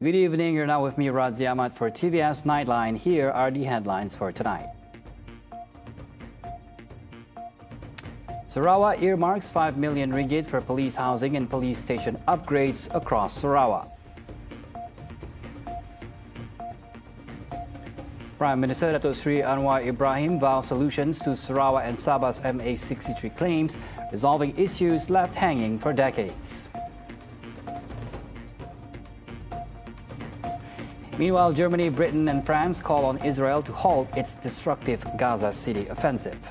Good evening, you're now with me, Razi Ahmad, for TVS Nightline. Here are the headlines for tonight. Sarawak earmarks 5 million ringgit for police housing and police station upgrades across Sarawak. Prime Minister Datuk Seri ANWAR Ibrahim vows solutions to Sarawak and Sabah's MA63 claims, resolving issues left hanging for decades. Meanwhile, Germany, Britain and France call on Israel to halt its destructive Gaza City offensive.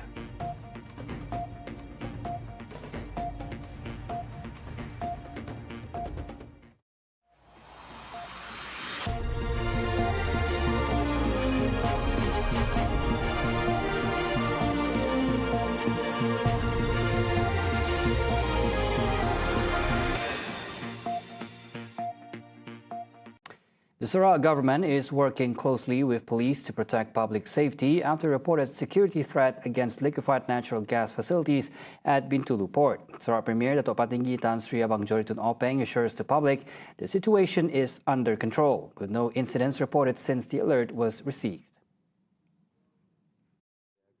The Sarawak government is working closely with police to protect public safety after reported security threat against liquefied natural gas facilities at Bintulu Port. Sarawak Premier Datuk Patinggi Tan Sri Abang Johari Tun Openg assures the public the situation is under control, with no incidents reported since the alert was received.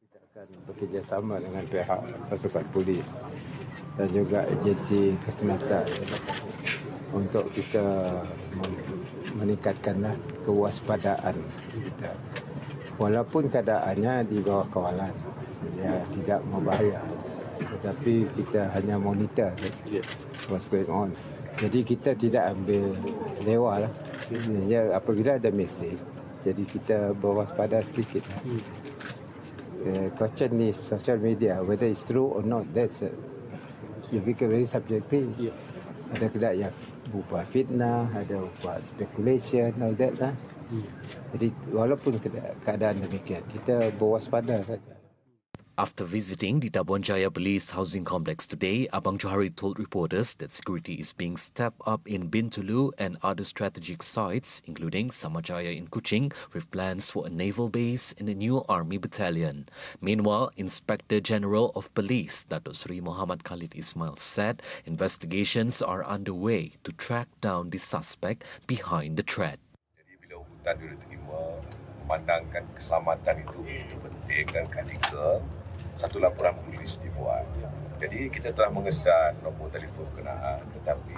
Kita akan bekerjasama dengan pihak pasukan polis dan juga agensi keselamatan untuk kita meningkatkan kewaspadaan kita. Walaupun keadaannya di bawah kawalan, ya tidak berbahaya, tetapi kita hanya monitor what's going on. Jadi kita tidak ambil lewa lah. Ya, apabila ada mesej, jadi kita berwaspada sedikit. Question di social media, whether it's true or not, that's you become very subjective. Ada kedai yang berupa fitnah, ada berupa speculation, all that lah. Jadi walaupun keadaan demikian, kita berwaspada saja. After visiting the Tabuan Jaya Police Housing Complex today, Abang Johari told reporters that security is being stepped up in Bintulu and other strategic sites, including Samajaya in Kuching, with plans for a naval base and a new army battalion. Meanwhile, Inspector General of Police, Datuk Seri Muhammad Khalid Ismail, said investigations are underway to track down the suspect behind the threat. Jadi bila hutan diterima, memandangkan keselamatan itu begitu penting dan kritikal, satu laporan polis dibuat. Jadi kita telah mengesan nombor telefon berkenaan, tetapi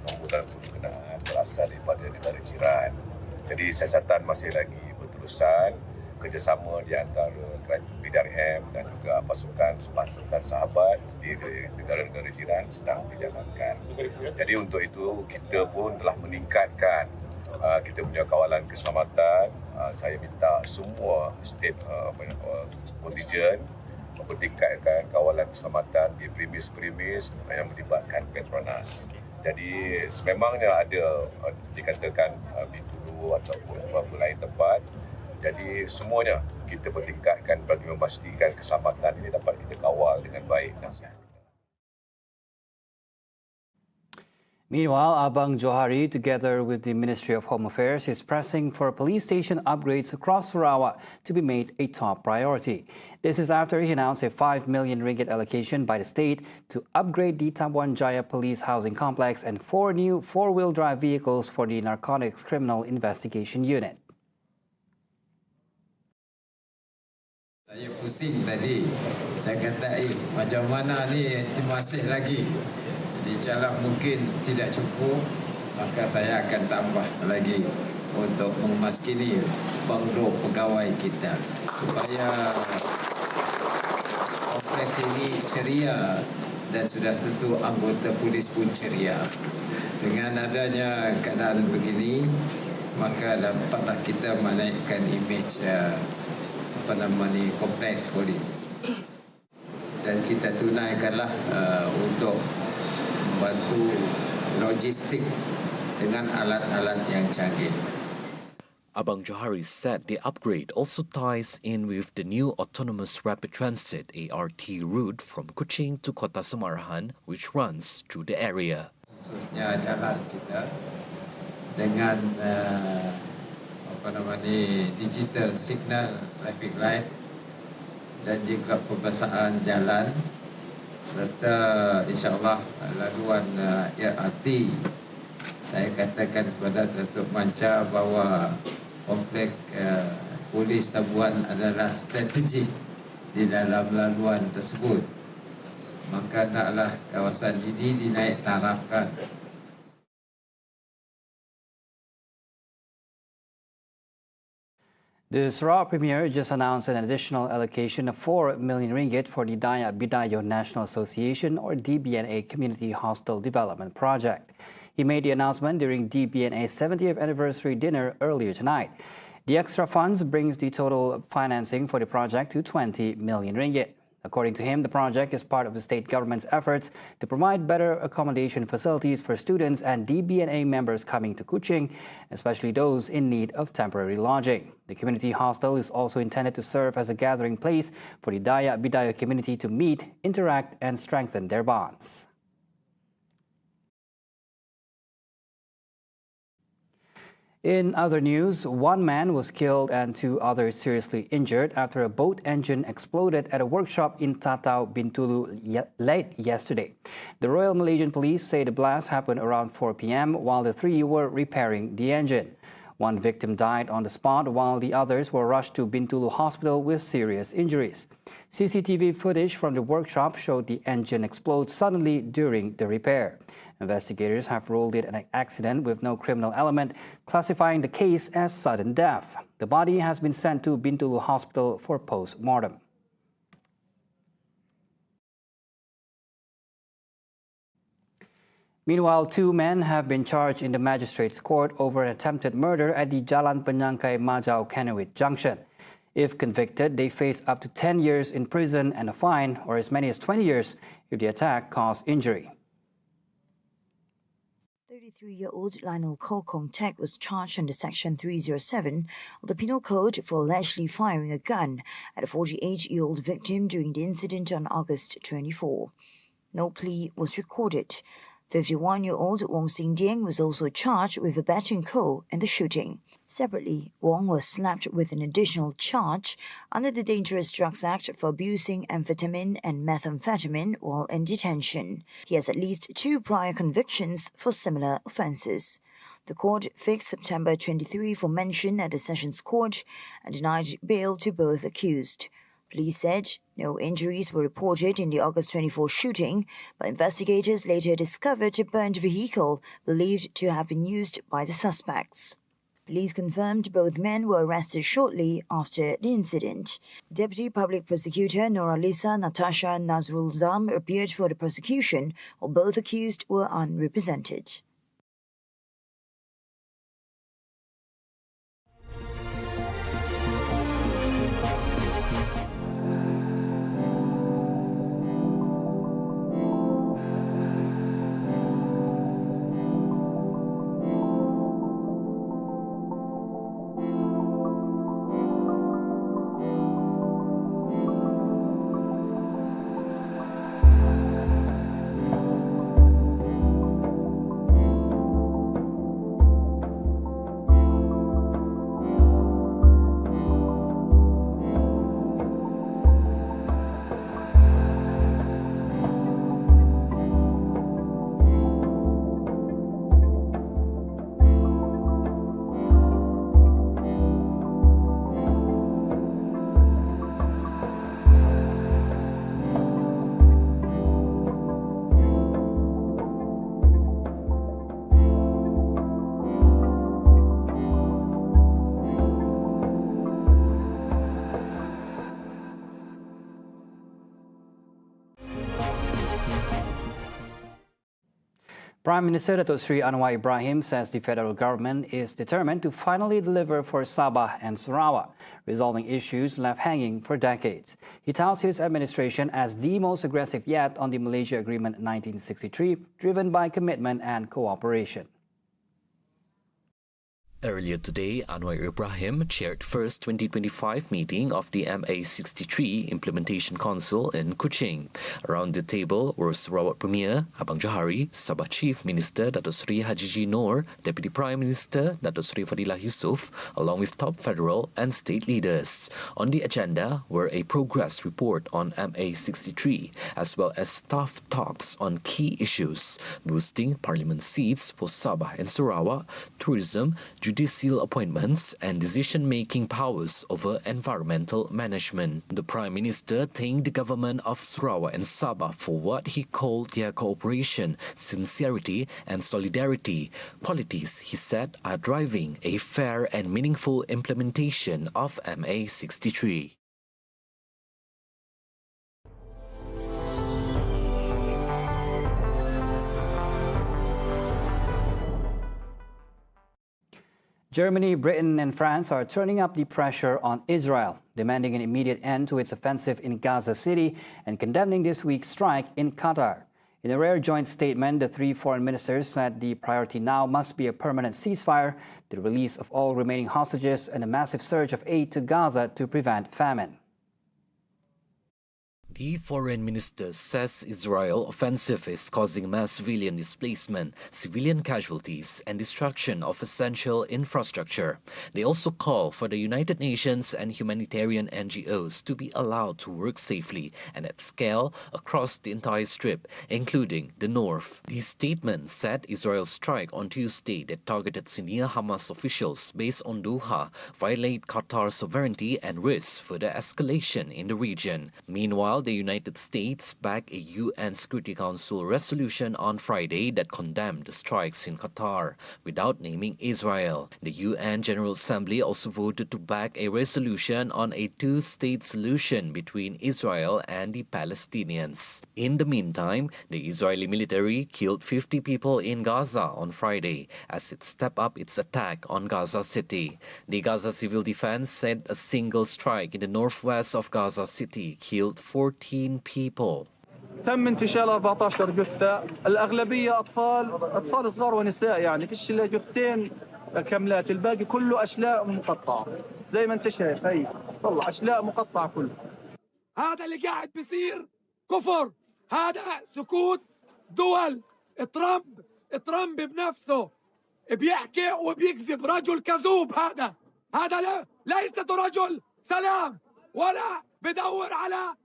nombor telefon berkenaan berasal daripada negara jiran. Jadi siasatan masih lagi berterusan, kerjasama di antara PDRM dan juga pasukan sahabat di negara-negara jiran sedang dijalankan. Jadi untuk itu kita pun telah meningkatkan kita punya kawalan keselamatan. Saya minta semua state kontijen mempertingkatkan kawalan keselamatan di premis-premis yang melibatkan Petronas. Jadi sememangnya ada dikatakan Bintulu ataupun beberapa lain tempat. Jadi semuanya kita pertingkatkan bagi memastikan keselamatan ini dapat kita kawal dengan baik dan sihat. Meanwhile, Abang Johari, together with the Ministry of Home Affairs, is pressing for police station upgrades across Sarawak to be made a top priority. This is after he announced a 5 million ringgit allocation by the state to upgrade the Tabuan Jaya Police Housing Complex and 4 new four-wheel drive vehicles for the Narcotics Criminal Investigation Unit. Saya pusing tadi. Saya kata, macam mana ni masih lagi. Jadi kalau mungkin tidak cukup, maka saya akan tambah lagi untuk memaskini banglo pegawai kita supaya kompleks ini ceria dan sudah tentu anggota polis pun ceria. Dengan adanya keadaan begini, maka dapatlah kita menaikkan imej kompleks polis. Dan kita tunaikanlah untuk membantu logistik dengan alat-alat yang canggih. Abang Johari said the upgrade also ties in with the new autonomous rapid transit ART route from Kuching to Kota Semarahan, which runs through the area. Khususnya jalan kita dengan digital signal traffic light dan juga pembesaan jalan serta insyaAllah laluan ART saya katakan kepada Datuk Manca bahawa komplek polis Tabuan adalah strategik di dalam laluan tersebut. Maka taklah kawasan ini dinaik tarafkan. The Sarawak Premier just announced an additional allocation of 4 million ringgit for the Dayak Bidayo National Association or DBNA Community Hostel Development Project. He made the announcement during DBNA's 70th anniversary dinner earlier tonight. The extra funds brings the total financing for the project to 20 million ringgit. According to him, the project is part of the state government's efforts to provide better accommodation facilities for students and DBNA members coming to Kuching, especially those in need of temporary lodging. The community hostel is also intended to serve as a gathering place for the Dayak Bidayo community to meet, interact, and strengthen their bonds. In other news, one man was killed and 2 others seriously injured after a boat engine exploded at a workshop in Tatau, Bintulu late yesterday. The Royal Malaysian Police say the blast happened around 4 p.m. while the 3 were repairing the engine. One victim died on the spot while the others were rushed to Bintulu Hospital with serious injuries. CCTV footage from the workshop showed the engine explode suddenly during the repair. Investigators have ruled it an accident with no criminal element, classifying the case as sudden death. The body has been sent to Bintulu Hospital for post-mortem. Meanwhile, 2 men have been charged in the magistrate's court over an attempted murder at the Jalan Penyangkai Majau Kanewit Junction. If convicted, they face up to 10 years in prison and a fine, or as many as 20 years if the attack caused injury. 33-year-old Lionel Koh Kong Tek was charged under Section 307 of the Penal Code for allegedly firing a gun at a 48-year-old victim during the incident on August 24. No plea was recorded. 51-year-old Wong Sing Dieng was also charged with abetting Koh in the shooting. Separately, Wong was slapped with an additional charge under the Dangerous Drugs Act for abusing amphetamine and methamphetamine while in detention. He has at least 2 prior convictions for similar offences. The court fixed September 23 for mention at the Sessions Court and denied bail to both accused. Police said no injuries were reported in the August 24 shooting, but investigators later discovered a burnt vehicle believed to have been used by the suspects. Police confirmed both men were arrested shortly after the incident. Deputy Public Prosecutor Noralisa Natasha Nazrul Zam appeared for the prosecution, while both accused were unrepresented. Prime Minister Datuk Sri ANWAR Ibrahim says the federal government is determined to finally deliver for Sabah and Sarawak, resolving issues left hanging for decades. He touts his administration as the most aggressive yet on the Malaysia Agreement 1963, driven by commitment and cooperation. Earlier today, ANWAR Ibrahim chaired first 2025 meeting of the MA63 Implementation Council in Kuching. Around the table were Sarawak Premier Abang Johari, Sabah Chief Minister Dato Sri Hajiji Noor, Deputy Prime Minister Dato Sri Fadilah Yusof, along with top federal and state leaders. On the agenda were a progress report on MA63, as well as staff talks on key issues, boosting parliament seats for Sabah and Sarawak, tourism, judicial appointments and decision-making powers over environmental management. The Prime Minister thanked the government of Sarawak and Sabah for what he called their cooperation, sincerity and solidarity, qualities he said are driving a fair and meaningful implementation of MA63. Germany, Britain and France are turning up the pressure on Israel, demanding an immediate end to its offensive in Gaza City and condemning this week's strike in Qatar. In a rare joint statement, the three foreign ministers said the priority now must be a permanent ceasefire, the release of all remaining hostages and a massive surge of aid to Gaza to prevent famine. The foreign minister says Israel's offensive is causing mass civilian displacement, civilian casualties, and destruction of essential infrastructure. They also call for the United Nations and humanitarian NGOs to be allowed to work safely and at scale across the entire strip, including the north. The statement said Israel's strike on Tuesday that targeted senior Hamas officials based on Doha violate Qatar's sovereignty and risk further escalation in the region. Meanwhile, the United States backed a UN Security Council resolution on Friday that condemned the strikes in Qatar without naming Israel. The UN General Assembly also voted to back a resolution on a two-state solution between Israel and the Palestinians. In the meantime, the Israeli military killed 50 people in Gaza on Friday as it stepped up its attack on Gaza City. The Gaza Civil Defense said a single strike in the northwest of Gaza City killed 14 people. تم انتشال 14 جثة، الأغلبية أطفال صغار ونساء، يعني فيش إلا جثتين كاملات، الباقي كله أشلاء مقطعة زي ما أنت شايف. هي والله أشلاء مقطعة كله. هذا اللي قاعد بيصير كفر، هذا سكوت دول. ترامب بنفسه بيحكي وبيكذب، رجل كذوب. هذا ليس رجل سلام ولا بدور على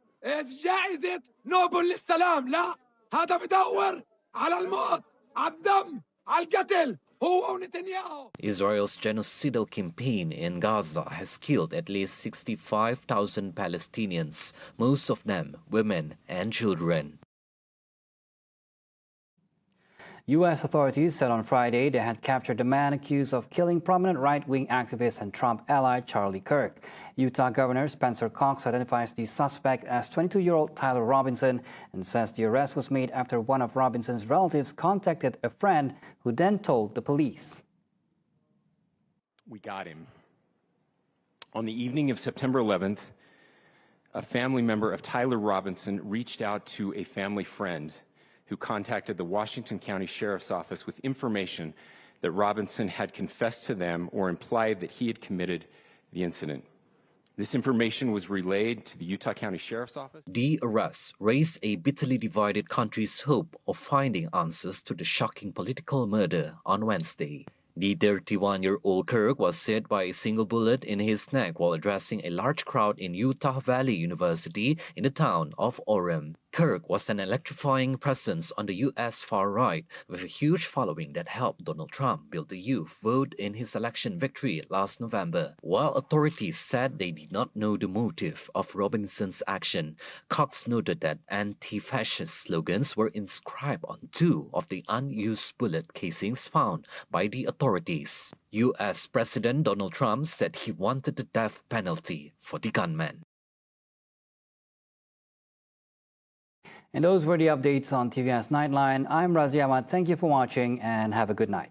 جائزة نوبل للسلام، لا، هذا بدور على الموت، على الدم، على القتل. Israel's genocidal campaign in Gaza has killed at least 65,000 Palestinians, most of them women and children. U.S. authorities said on Friday they had captured the man accused of killing prominent right-wing activist and Trump ally Charlie Kirk. Utah Governor Spencer Cox identifies the suspect as 22-year-old Tyler Robinson and says the arrest was made after one of Robinson's relatives contacted a friend who then told the police. We got him. On the evening of September 11th, a family member of Tyler Robinson reached out to a family friend who contacted the Washington County Sheriff's Office with information that Robinson had confessed to them or implied that he had committed the incident. This information was relayed to the Utah County Sheriff's Office. The arrest raised a bitterly divided country's hope of finding answers to the shocking political murder on Wednesday. The 31-year-old Kirk was hit by a single bullet in his neck while addressing a large crowd in Utah Valley University in the town of Orem. Kirk was an electrifying presence on the U.S. far right, with a huge following that helped Donald Trump build the youth vote in his election victory last November. While authorities said they did not know the motive of Robinson's action, Cox noted that anti-fascist slogans were inscribed on two of the unused bullet casings found by the authorities. U.S. President Donald Trump said he wanted the death penalty for the gunman. And those were the updates on TVS Nightline. I'm Razi Ahmad. Thank you for watching and have a good night.